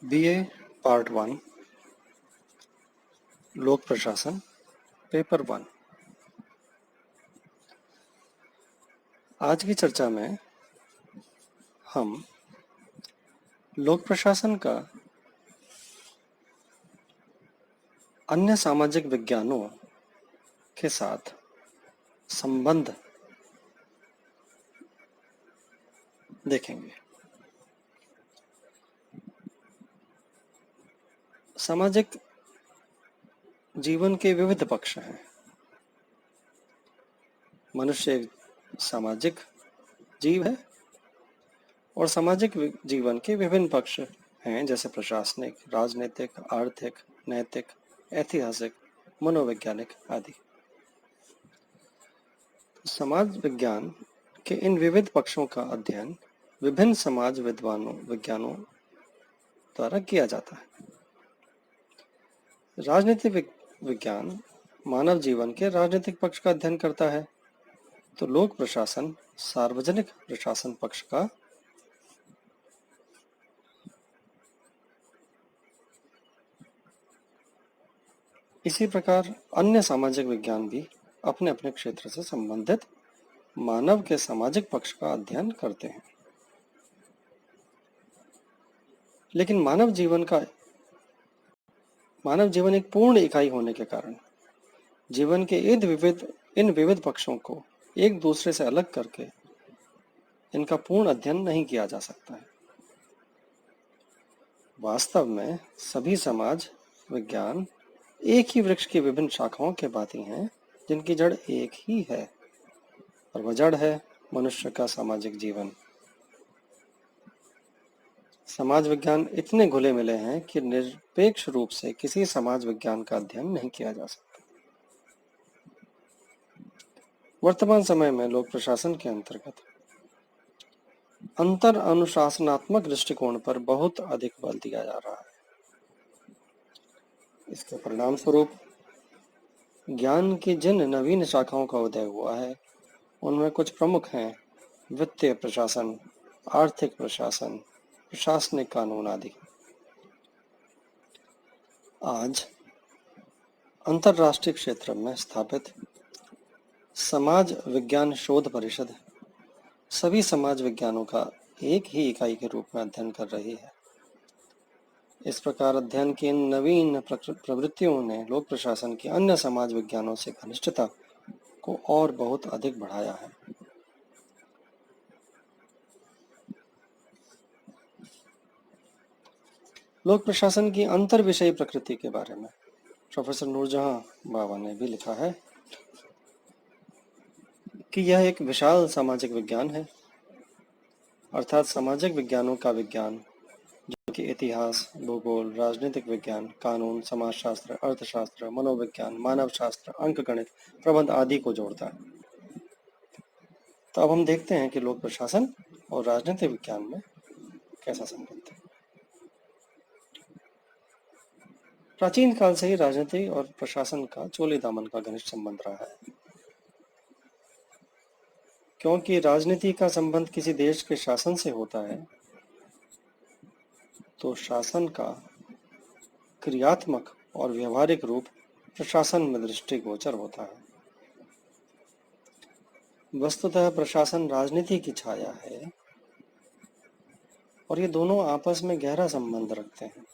BA part 1 लोक प्रशासन paper 1। आज की चर्चा में हम लोक प्रशासन का अन्य सामाजिक विज्ञानों के साथ संबंध देखेंगे। सामाजिक जीवन के विविध पक्ष हैं। मनुष्य एक सामाजिक जीव है और सामाजिक जीवन के विभिन्न पक्ष हैं, जैसे प्रशासनिक, राजनीतिक, आर्थिक, नैतिक, ऐतिहासिक, मनोवैज्ञानिक आदि। समाज विज्ञान के इन विविध पक्षों का अध्ययन विभिन्न समाज विज्ञानों द्वारा किया जाता है। राजनीतिक विज्ञान मानव जीवन के राजनीतिक पक्ष का अध्ययन करता है, तो लोक प्रशासन सार्वजनिक प्रशासन पक्ष का इसी प्रकार अन्य सामाजिक विज्ञान भी अपने अपने क्षेत्र से संबंधित मानव के सामाजिक पक्ष का अध्ययन करते हैं। लेकिन मानव जीवन एक पूर्ण इकाई होने के कारण जीवन के इन विविध पक्षों को एक दूसरे से अलग करके इनका पूर्ण अध्ययन नहीं किया जा सकता है। वास्तव में सभी समाज विज्ञान एक ही वृक्ष की विभिन्न शाखाओं के भांति हैं, जिनकी जड़ एक ही है, और वह जड़ है मनुष्य का सामाजिक जीवन। समाज विज्ञान इतने घुले मिले हैं कि निरपेक्ष रूप से किसी समाज विज्ञान का अध्ययन नहीं किया जा सकता। वर्तमान समय में लोक प्रशासन के अंतर्गत अंतर अनुशासनात्मक दृष्टिकोण पर बहुत अधिक बल दिया जा रहा है। इसके परिणाम स्वरूप ज्ञान की जिन नवीन शाखाओं का उदय हुआ है, उनमें कुछ प्रमुख हैं: वित्तीय प्रशासन, आर्थिक प्रशासन, प्रशासनिक कानून आदि। आज अंतरराष्ट्रीय क्षेत्र में स्थापित समाज विज्ञान शोध परिषद सभी समाज विज्ञानों का एक ही इकाई के रूप में अध्ययन कर रही है। इस प्रकार अध्ययन की इन नवीन प्रवृत्तियों ने लोक प्रशासन की अन्य समाज विज्ञानों से घनिष्ठता को और बहुत अधिक बढ़ाया है। लोक प्रशासन की अंतर विषयी प्रकृति के बारे में प्रोफेसर नूरजहां बाबा ने भी लिखा है कि यह एक विशाल सामाजिक विज्ञान है, अर्थात सामाजिक विज्ञानों का विज्ञान, जो कि इतिहास, भूगोल, राजनीतिक विज्ञान, कानून, समाजशास्त्र, अर्थशास्त्र, मनोविज्ञान, मानव शास्त्र, अंकगणित, प्रबंध आदि को जोड़ता है। तो अब हम देखते हैं कि लोक प्रशासन और राजनीतिक विज्ञान में कैसा संबंध है। प्राचीन काल से ही राजनीति और प्रशासन का चोली दामन का घनिष्ठ संबंध रहा है, क्योंकि राजनीति का संबंध किसी देश के शासन से होता है, तो शासन का क्रियात्मक और व्यवहारिक रूप प्रशासन में दृष्टिगोचर होता है। वस्तुतः प्रशासन राजनीति की छाया है और ये दोनों आपस में गहरा संबंध रखते हैं।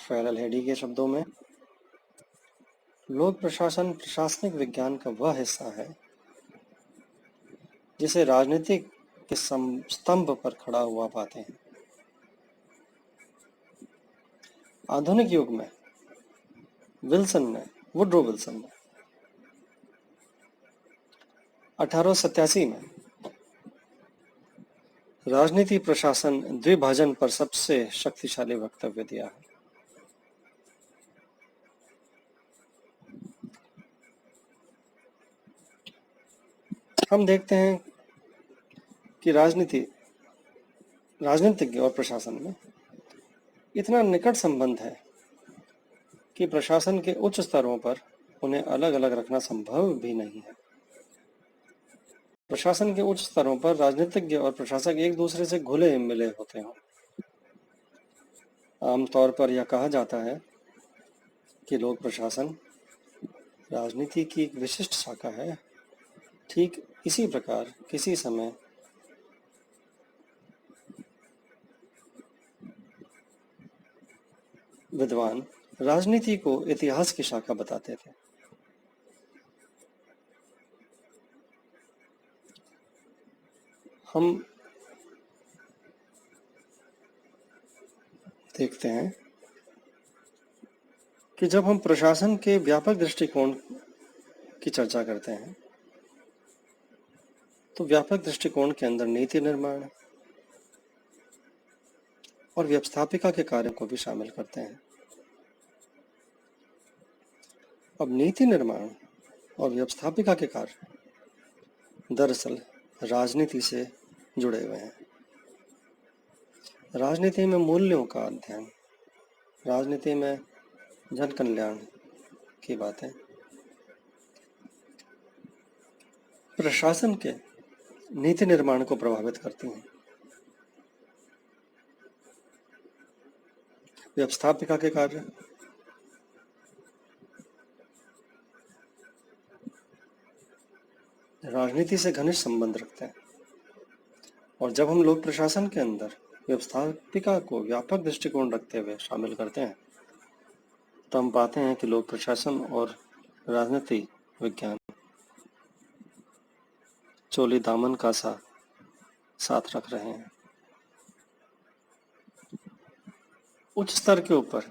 फेरल हेडी के शब्दों में, लोक प्रशासन प्रशासनिक विज्ञान का वह हिस्सा है जिसे राजनीति के स्तंभ पर खड़ा हुआ पाते हैं। आधुनिक युग में वुड्रो विल्सन ने 1887 में राजनीति प्रशासन द्विभाजन पर सबसे शक्तिशाली वक्तव्य दिया है। हम देखते हैं कि राजनीतिज्ञ और प्रशासन में इतना निकट संबंध है कि प्रशासन के उच्च स्तरों पर उन्हें अलग अलग रखना संभव भी नहीं है। प्रशासन के उच्च स्तरों पर राजनीतिज्ञ और प्रशासक एक दूसरे से घुले मिले होते हैं। आमतौर पर यह कहा जाता है कि लोक प्रशासन राजनीति की एक विशिष्ट शाखा है। ठीक इसी प्रकार किसी समय विद्वान राजनीति को इतिहास की शाखा बताते थे। हम देखते हैं कि जब हम प्रशासन के व्यापक दृष्टिकोण की चर्चा करते हैं तो व्यापक दृष्टिकोण के अंदर नीति निर्माण और व्यवस्थापिका के कार्यों को भी शामिल करते हैं। अब नीति निर्माण और व्यवस्थापिका के कार्य दरअसल राजनीति से जुड़े हुए हैं। राजनीति में मूल्यों का अध्ययन, राजनीति में जन कल्याण की बातें प्रशासन के नीति निर्माण को प्रभावित करती हैं। व्यवस्थापिका के कार्य राजनीति से घनिष्ठ संबंध रखते हैं। और जब हम लोक प्रशासन के अंदर व्यवस्थापिका को व्यापक दृष्टिकोण रखते हुए शामिल करते हैं तो हम पाते हैं कि लोक प्रशासन और राजनीति विज्ञान चोली दामन का सा साथ रख रहे हैं। उच्च स्तर के ऊपर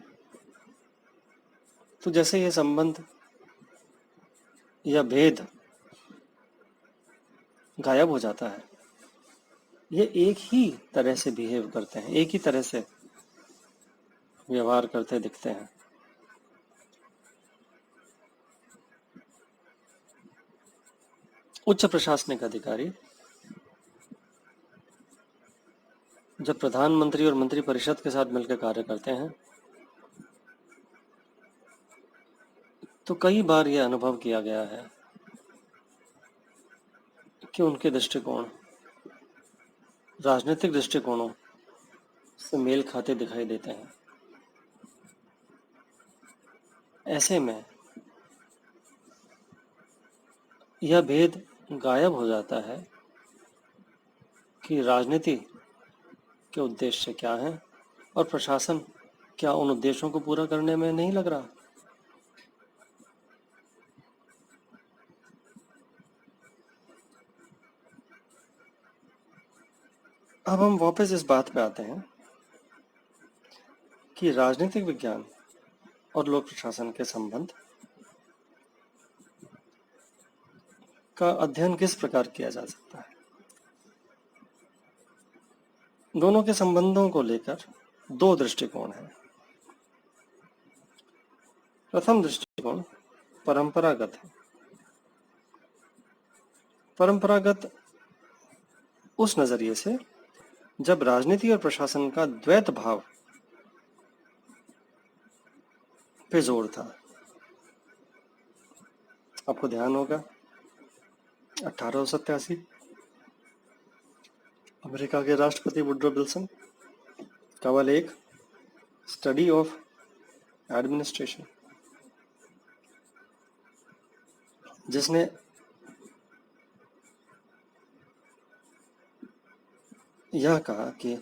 तो जैसे ये संबंध या भेद गायब हो जाता है, ये एक ही तरह से बिहेव करते हैं, एक ही तरह से व्यवहार करते दिखते हैं। उच्च प्रशासनिक अधिकारी जब प्रधानमंत्री और मंत्री परिषद के साथ मिलकर कार्य करते हैं तो कई बार यह अनुभव किया गया है कि उनके दृष्टिकोण राजनीतिक दृष्टिकोणों से मेल खाते दिखाई देते हैं। ऐसे में यह भेद गायब हो जाता है कि राजनीति के उद्देश्य क्या हैं और प्रशासन क्या उन उद्देश्यों को पूरा करने में नहीं लग रहा। अब हम वापस इस बात पे आते हैं कि राजनीतिक विज्ञान और लोक प्रशासन के संबंध का अध्ययन किस प्रकार किया जा सकता है। दोनों के संबंधों को लेकर दो दृष्टिकोण हैं। प्रथम दृष्टिकोण परंपरागत है। परंपरागत उस नजरिए से जब राजनीति और प्रशासन का द्वैत भाव पे जोर था। आपको ध्यान होगा 1887 अमेरिका के राष्ट्रपति वुड्रो विल्सन केवल एक स्टडी ऑफ एडमिनिस्ट्रेशन, जिसने यह कहा कि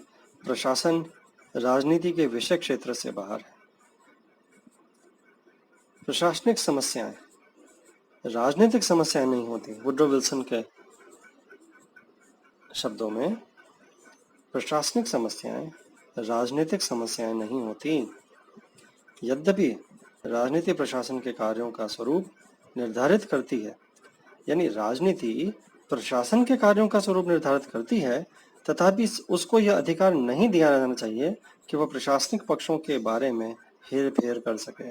प्रशासन राजनीति के विषय क्षेत्र से बाहर है। प्रशासनिक समस्याएं राजनीतिक समस्याएं नहीं होती। वुड्रो विल्सन के शब्दों में प्रशासनिक समस्याएं राजनीतिक समस्याएं नहीं होती। यद्यपि राजनीति प्रशासन के कार्यों का स्वरूप निर्धारित करती है, यानी राजनीति प्रशासन के कार्यों का स्वरूप निर्धारित करती है, तथापि उसको यह अधिकार नहीं दिया जाना चाहिए कि वह प्रशासनिक पक्षों के बारे में हेर फेर कर सके।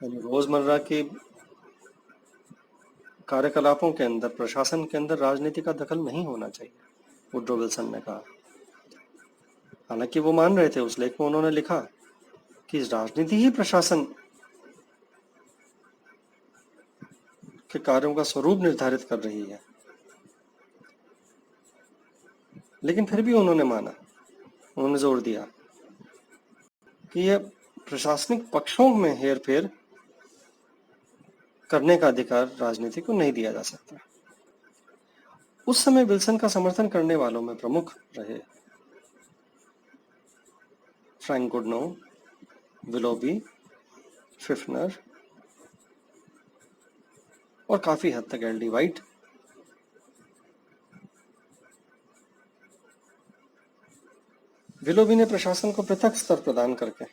यानी रोजमर्रा के कार्यकलापों के अंदर प्रशासन के अंदर राजनीति का दखल नहीं होना चाहिए, वुड्रो विल्सन ने कहा। हालांकि वो मान रहे थे, उस लेख में उन्होंने लिखा कि राजनीति ही प्रशासन के कार्यों का स्वरूप निर्धारित कर रही है। लेकिन फिर भी उन्होंने जोर दिया कि यह प्रशासनिक पक्षों में हेरफेर करने का अधिकार राजनीति को नहीं दिया जा सकता। उस समय विल्सन का समर्थन करने वालों में प्रमुख रहे फ्रैंक गुडनो, विलोबी, फिफ्नर और काफी हद तक एल डी वाइट। विलोबी ने प्रशासन को पृथक स्तर प्रदान करके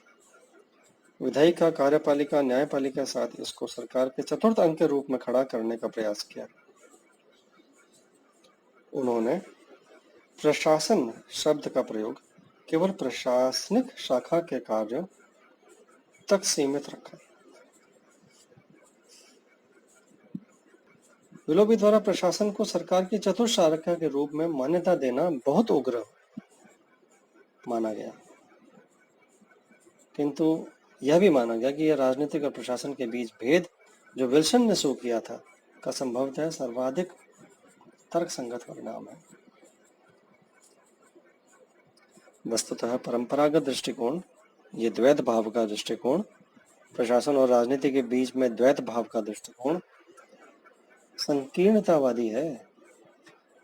विधायिका, कार्यपालिका, न्यायपालिका साथ इसको सरकार के चतुर्थ अंग के रूप में खड़ा करने का प्रयास किया। उन्होंने प्रशासन शब्द का प्रयोग केवल प्रशासनिक शाखा के कार्यों तक सीमित रखा। विलोबी द्वारा प्रशासन को सरकार की चतुर्थ शाखा के रूप में मान्यता देना बहुत उग्र माना गया, किंतु यह भी माना गया कि यह राजनीतिक और प्रशासन के बीच भेद जो विल्सन ने शो किया था का संभवतः सर्वाधिक तर्कसंगत परिणाम है। वस्तुतः परंपरागत दृष्टिकोण, ये द्वैत भाव का दृष्टिकोण, प्रशासन और राजनीति के बीच में द्वैत भाव का दृष्टिकोण संकीर्णतावादी है,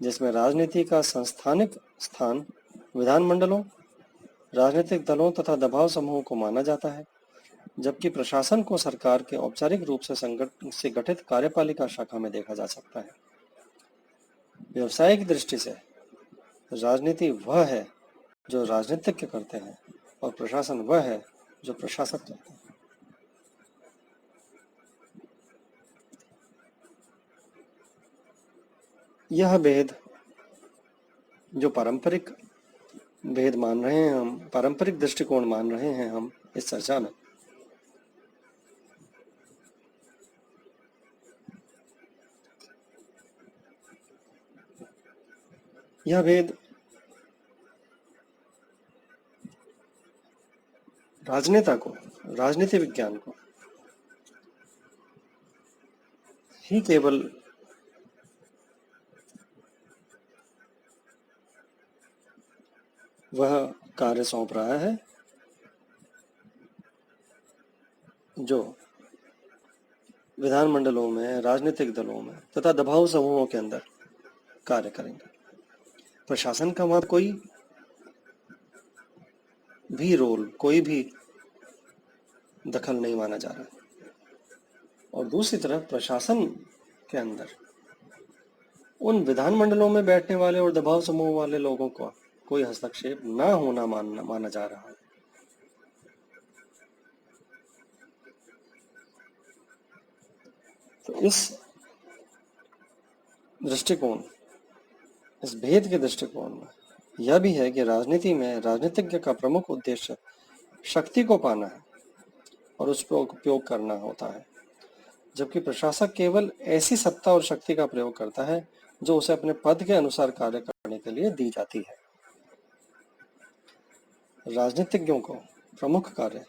जिसमें राजनीति का संस्थानिक स्थान विधानमंडलों, राजनीतिक दलों तथा दबाव समूहों को माना जाता है, जबकि प्रशासन को सरकार के औपचारिक रूप से गठित कार्यपालिका शाखा में देखा जा सकता है। व्यवसायिक दृष्टि से राजनीति वह है जो राजनीतिज्ञ करते हैं और प्रशासन वह है जो प्रशासक करते हैं। यह भेद जो पारंपरिक भेद मान रहे हैं हम, पारंपरिक दृष्टिकोण मान रहे हैं हम इस चर्चा में, यह भेद राजनेता को, राजनीति विज्ञान को ही केवल वह कार्य सौंप रहा है जो विधानमंडलों में, राजनीतिक दलों में तथा दबाव समूहों के अंदर कार्य करेंगे। प्रशासन का वहां कोई भी दखल नहीं माना जा रहा। और दूसरी तरफ प्रशासन के अंदर उन विधानमंडलों में बैठने वाले और दबाव समूह वाले लोगों को कोई हस्तक्षेप ना होना माना जा रहा है। तो इस दृष्टिकोण, इस भेद के दृष्टिकोण में यह भी है कि राजनीति में राजनीतिज्ञ का प्रमुख उद्देश्य शक्ति को पाना है और उस पर उपयोग करना होता है, जबकि प्रशासक केवल ऐसी सत्ता और शक्ति का प्रयोग करता है जो उसे अपने पद के अनुसार कार्य करने के लिए दी जाती है। राजनीतिज्ञों को प्रमुख कार्य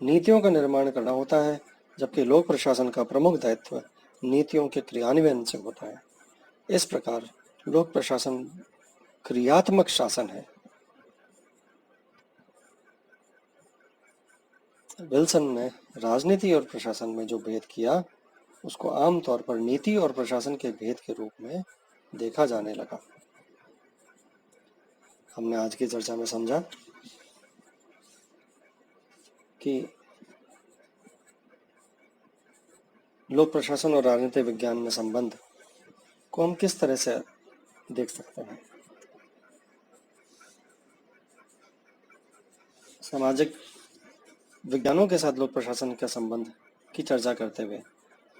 नीतियों का निर्माण करना होता है, जबकि लोक प्रशासन का प्रमुख दायित्व नीतियों के क्रियान्वयन से होता है। इस प्रकार लोक प्रशासन क्रियात्मक शासन है। विल्सन ने राजनीति और प्रशासन में जो भेद किया उसको आमतौर पर नीति और प्रशासन के भेद के रूप में देखा जाने लगा। हमने आज की चर्चा में समझा कि लोक प्रशासन और राजनीतिक विज्ञान में संबंध को हम किस तरह से देख सकते हैं। सामाजिक विज्ञानों के साथ लोक प्रशासन के संबंध की चर्चा करते हुए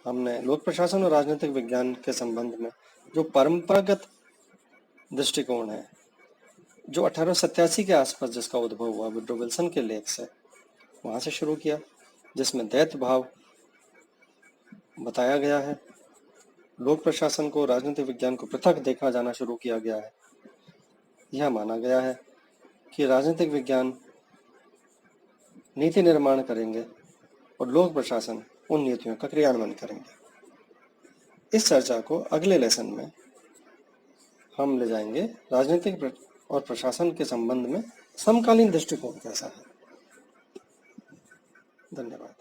हमने लोक प्रशासन और राजनीतिक विज्ञान के संबंध में जो परंपरागत दृष्टिकोण है, जो 1887 के आसपास जिसका उद्भव हुआ वुड्रो विल्सन के लेख से, वहां से शुरू किया, जिसमें दैत्य भाव बताया गया है। लोक प्रशासन को, राजनीतिक विज्ञान को पृथक देखा जाना शुरू किया गया है। यह माना गया है कि राजनीतिक विज्ञान नीति निर्माण करेंगे और लोक प्रशासन उन नीतियों का क्रियान्वयन करेंगे। इस चर्चा को अगले लेसन में हम ले जाएंगे राजनीतिक और प्रशासन के संबंध में समकालीन दृष्टिकोण कैसा है। धन्यवाद।